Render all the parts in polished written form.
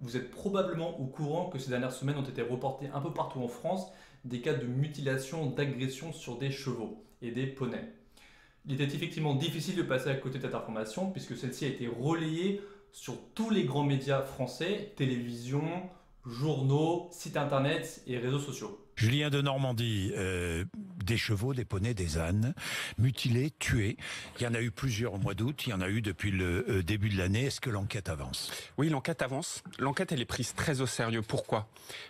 Vous êtes probablement au courant que ces dernières semaines ont été reportés un peu partout en France des cas de mutilation, d'agression sur des chevaux et des poneys. Il était effectivement difficile de passer à côté de cette information puisque celle-ci a été relayée sur tous les grands médias français, télévision, journaux, sites internet et réseaux sociaux. Julien de Normandie, des chevaux, des poneys, des ânes, mutilés, tués. Il y en a eu plusieurs au mois d'août, il y en a eu depuis le début de l'année. Est-ce que l'enquête avance? Oui, l'enquête avance. L'enquête, elle est prise très au sérieux. Pourquoi?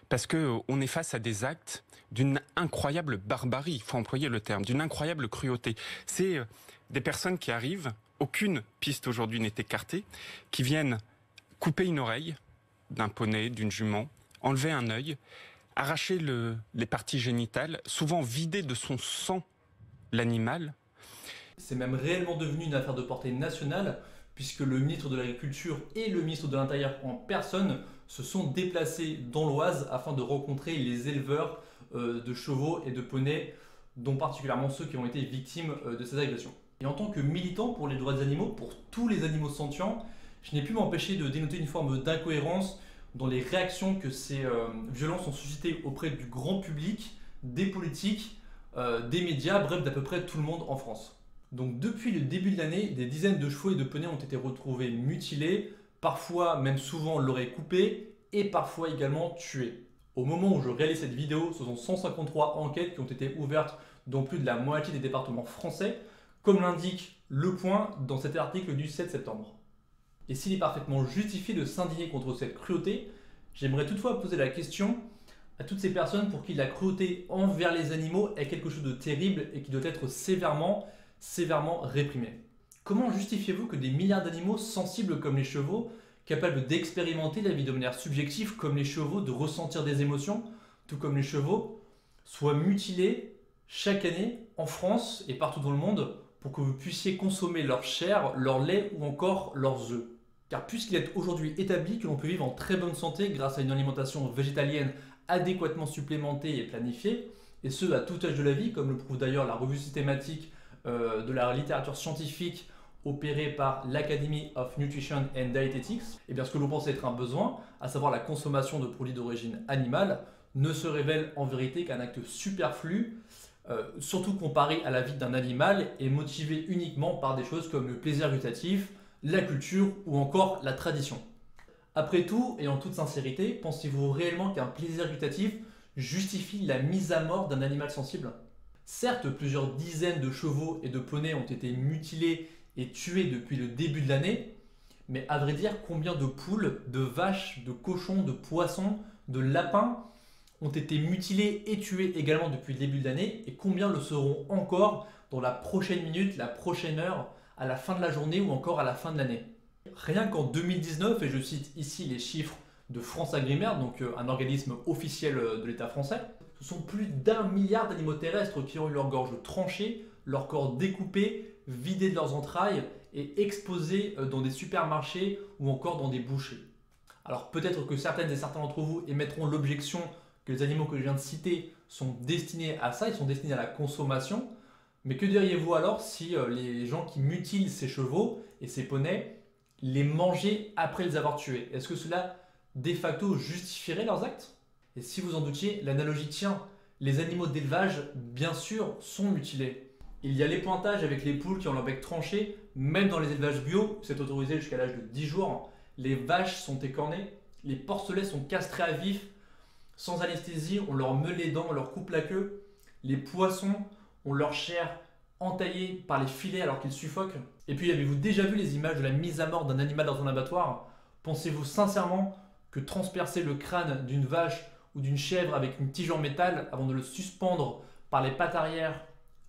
Parce que on est face à des actes d'une incroyable barbarie, il faut employer le terme, d'une incroyable cruauté. C'est des personnes qui arrivent, aucune piste aujourd'hui n'est écartée, qui viennent couper une oreille d'un poney, d'une jument, enlever un œil, arracher les parties génitales, souvent vider de son sang l'animal. C'est même réellement devenu une affaire de portée nationale puisque le ministre de l'Agriculture et le ministre de l'Intérieur en personne se sont déplacés dans l'Oise afin de rencontrer les éleveurs de chevaux et de poneys, dont particulièrement ceux qui ont été victimes de ces agressions. Et en tant que militant pour les droits des animaux, pour tous les animaux sentients, je n'ai pu m'empêcher de dénoter une forme d'incohérence dans les réactions que ces violences ont suscitées auprès du grand public, des politiques, des médias, bref d'à peu près tout le monde en France. Donc depuis le début de l'année, des dizaines de chevaux et de poneys ont été retrouvés mutilés, parfois même souvent l'oreille coupée et parfois également tués. Au moment où je réalise cette vidéo, ce sont 153 enquêtes qui ont été ouvertes dans plus de la moitié des départements français, comme l'indique Le Point dans cet article du 7 septembre. Et s'il est parfaitement justifié de s'indigner contre cette cruauté, j'aimerais toutefois poser la question à toutes ces personnes pour qui la cruauté envers les animaux est quelque chose de terrible et qui doit être sévèrement réprimé. Comment justifiez-vous que des milliards d'animaux sensibles comme les chevaux, capables d'expérimenter la vie de manière subjective comme les chevaux, de ressentir des émotions, tout comme les chevaux, soient mutilés chaque année en France et partout dans le monde pour que vous puissiez consommer leur chair, leur lait ou encore leurs œufs? Car puisqu'il est aujourd'hui établi que l'on peut vivre en très bonne santé grâce à une alimentation végétalienne adéquatement supplémentée et planifiée, et ce à tout âge de la vie, comme le prouve d'ailleurs la revue systématique de la littérature scientifique opérée par l'Academy of Nutrition and Dietetics, et bien ce que l'on pense être un besoin, à savoir la consommation de produits d'origine animale, ne se révèle en vérité qu'un acte superflu, surtout comparé à la vie d'un animal et motivé uniquement par des choses comme le plaisir gustatif, la culture ou encore la tradition. Après tout, et en toute sincérité, pensez-vous réellement qu'un plaisir gustatif justifie la mise à mort d'un animal sensible? Certes, plusieurs dizaines de chevaux et de poneys ont été mutilés et tués depuis le début de l'année, mais à vrai dire, combien de poules, de vaches, de cochons, de poissons, de lapins ont été mutilés et tués également depuis le début de l'année, et combien le seront encore dans la prochaine minute, la prochaine heure, à la fin de la journée ou encore à la fin de l'année? Rien qu'en 2019, et je cite ici les chiffres de France Agrimaire, donc un organisme officiel de l'État français, ce sont plus d'1 milliard d'animaux terrestres qui ont eu leur gorge tranchée, leur corps découpé, vidé de leurs entrailles et exposés dans des supermarchés ou encore dans des boucheries. Alors peut-être que certaines et certains d'entre vous émettront l'objection que les animaux que je viens de citer sont destinés à ça, ils sont destinés à la consommation. Mais que diriez-vous alors si les gens qui mutilent ces chevaux et ces poneys les mangeaient après les avoir tués? Est-ce que cela de facto justifierait leurs actes? Et si vous en doutiez, l'analogie tient. Les animaux d'élevage, bien sûr, sont mutilés. Il y a les pointages avec les poules qui ont leur bec tranché, même dans les élevages bio, c'est autorisé jusqu'à l'âge de 10 jours. Les vaches sont écornées, les porcelets sont castrés à vif, sans anesthésie, on leur meule les dents, on leur coupe la queue. Les poissons ont leur chair entaillée par les filets alors qu'ils suffoquent. Et puis, avez-vous déjà vu les images de la mise à mort d'un animal dans un abattoir? Pensez-vous sincèrement que transpercer le crâne d'une vache ou d'une chèvre avec une tige en métal avant de le suspendre par les pattes arrière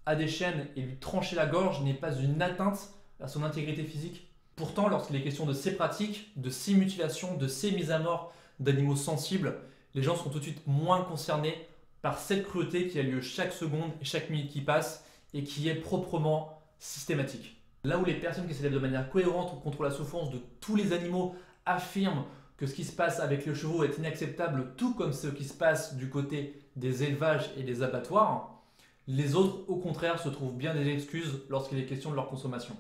à des chaînes et lui trancher la gorge n'est pas une atteinte à son intégrité physique? Pourtant, lorsqu'il est question de ces pratiques, de ces mutilations, de ces mises à mort d'animaux sensibles, les gens sont tout de suite moins concernés par cette cruauté qui a lieu chaque seconde et chaque minute qui passe et qui est proprement systématique. Là où les personnes qui s'élèvent de manière cohérente contre la souffrance de tous les animaux affirment que ce qui se passe avec les chevaux est inacceptable, tout comme ce qui se passe du côté des élevages et des abattoirs, les autres, au contraire, se trouvent bien des excuses lorsqu'il est question de leur consommation.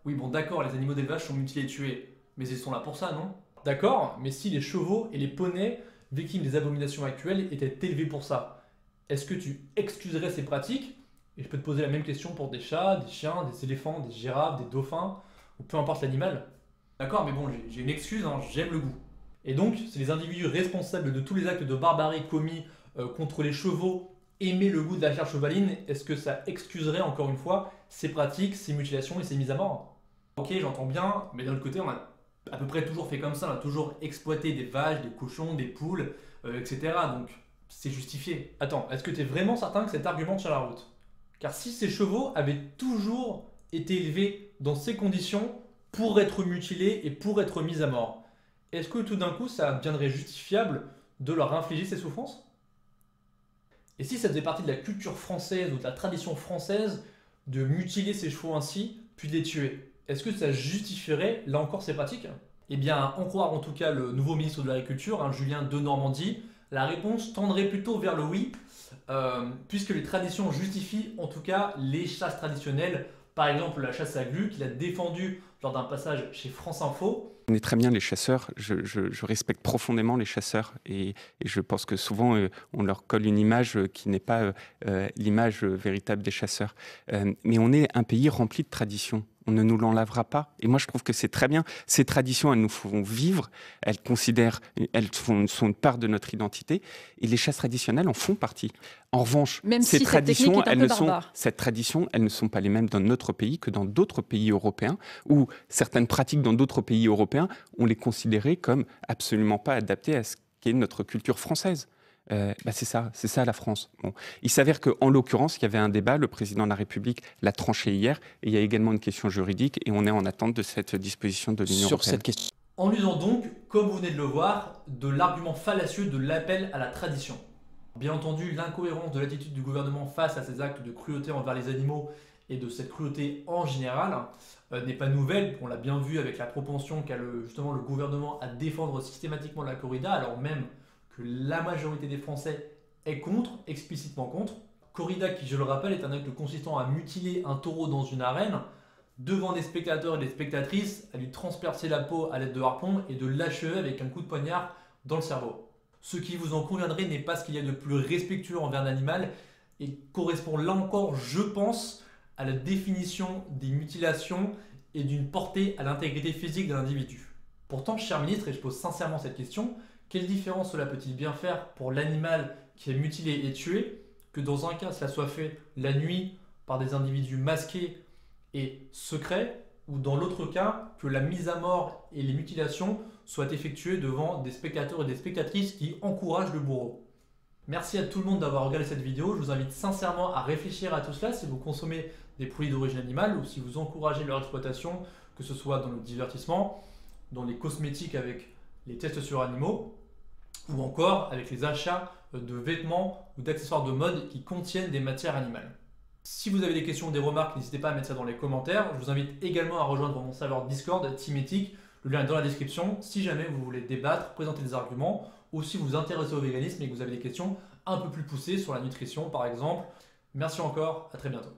Oui, bon, d'accord, les animaux d'élevage sont mutilés et tués, mais ils sont là pour ça, non? d'accord, mais si les chevaux et les poneys victimes des abominations actuelles étaient élevés pour ça, est-ce que tu excuserais ces pratiques? Et je peux te poser la même question pour des chats, des chiens, des éléphants, des girafes, des dauphins, ou peu importe l'animal. D'accord, mais bon, j'ai une excuse, hein, j'aime le goût. Et donc, si les individus responsables de tous les actes de barbarie commis contre les chevaux aimaient le goût de la chair chevaline, est-ce que ça excuserait encore une fois ces pratiques, ces mutilations et ces mises à mort? Ok, j'entends bien, mais d'un autre côté, on a à peu près toujours fait comme ça, on a toujours exploité des vaches, des cochons, des poules, etc. Donc, c'est justifié. Attends, est-ce que tu es vraiment certain que cet argument tient la route? Car si ces chevaux avaient toujours été élevés dans ces conditions pour être mutilés et pour être mis à mort, est-ce que tout d'un coup ça deviendrait justifiable de leur infliger ces souffrances? Et si ça faisait partie de la culture française ou de la tradition française de mutiler ces chevaux ainsi, puis de les tuer, est-ce que ça justifierait là encore ces pratiques? Eh bien, à en croire en tout cas le nouveau ministre de l'Agriculture, hein, Julien Denormandie, la réponse tendrait plutôt vers le oui, puisque les traditions justifient en tout cas les chasses traditionnelles, par exemple la chasse à glu qu'il a défendue lors d'un passage chez France Info. On est très bien les chasseurs, je respecte profondément les chasseurs et je pense que souvent on leur colle une image qui n'est pas l'image véritable des chasseurs. Mais on est un pays rempli de traditions. On ne nous l'enlèvera pas. Et moi, je trouve que c'est très bien. Ces traditions, elles nous font vivre. Elles sont une part de notre identité. Et les chasses traditionnelles en font partie. En revanche, ces traditions, elles ne sont pas les mêmes dans notre pays que dans d'autres pays européens, où certaines pratiques dans d'autres pays européens, on les considérait comme absolument pas adaptées à ce qu'est notre culture française. C'est ça la France. Bon. Il s'avère qu'en l'occurrence, il y avait un débat, le président de la République l'a tranché hier, et il y a également une question juridique, et on est en attente de cette disposition de l'Union européenne. Cette question. En usant donc, comme vous venez de le voir, de l'argument fallacieux de l'appel à la tradition. Bien entendu, l'incohérence de l'attitude du gouvernement face à ces actes de cruauté envers les animaux et de cette cruauté en général n'est pas nouvelle. On l'a bien vu avec la propension qu'a justement le gouvernement à défendre systématiquement la corrida, alors même que la majorité des Français est contre, explicitement contre. Corrida qui, je le rappelle, est un acte consistant à mutiler un taureau dans une arène, devant des spectateurs et des spectatrices, à lui transpercer la peau à l'aide de harpons et de l'achever avec un coup de poignard dans le cerveau. Ce qui, vous en conviendrez, n'est pas ce qu'il y a de plus respectueux envers un animal et correspond là encore, je pense, à la définition des mutilations et d'une portée à l'intégrité physique d'un individu. Pourtant, cher ministre, et je pose sincèrement cette question, quelle différence cela peut-il bien faire pour l'animal qui est mutilé et tué, que dans un cas cela soit fait la nuit par des individus masqués et secrets, ou dans l'autre cas que la mise à mort et les mutilations soient effectuées devant des spectateurs et des spectatrices qui encouragent le bourreau. Merci à tout le monde d'avoir regardé cette vidéo. Je vous invite sincèrement à réfléchir à tout cela si vous consommez des produits d'origine animale ou si vous encouragez leur exploitation, que ce soit dans le divertissement, dans les cosmétiques avec les tests sur animaux, ou encore avec les achats de vêtements ou d'accessoires de mode qui contiennent des matières animales. Si vous avez des questions ou des remarques, n'hésitez pas à mettre ça dans les commentaires. Je vous invite également à rejoindre mon serveur Discord, Team Ethic. Le lien est dans la description si jamais vous voulez débattre, présenter des arguments, ou si vous vous intéressez au véganisme et que vous avez des questions un peu plus poussées sur la nutrition par exemple. Merci encore, à très bientôt.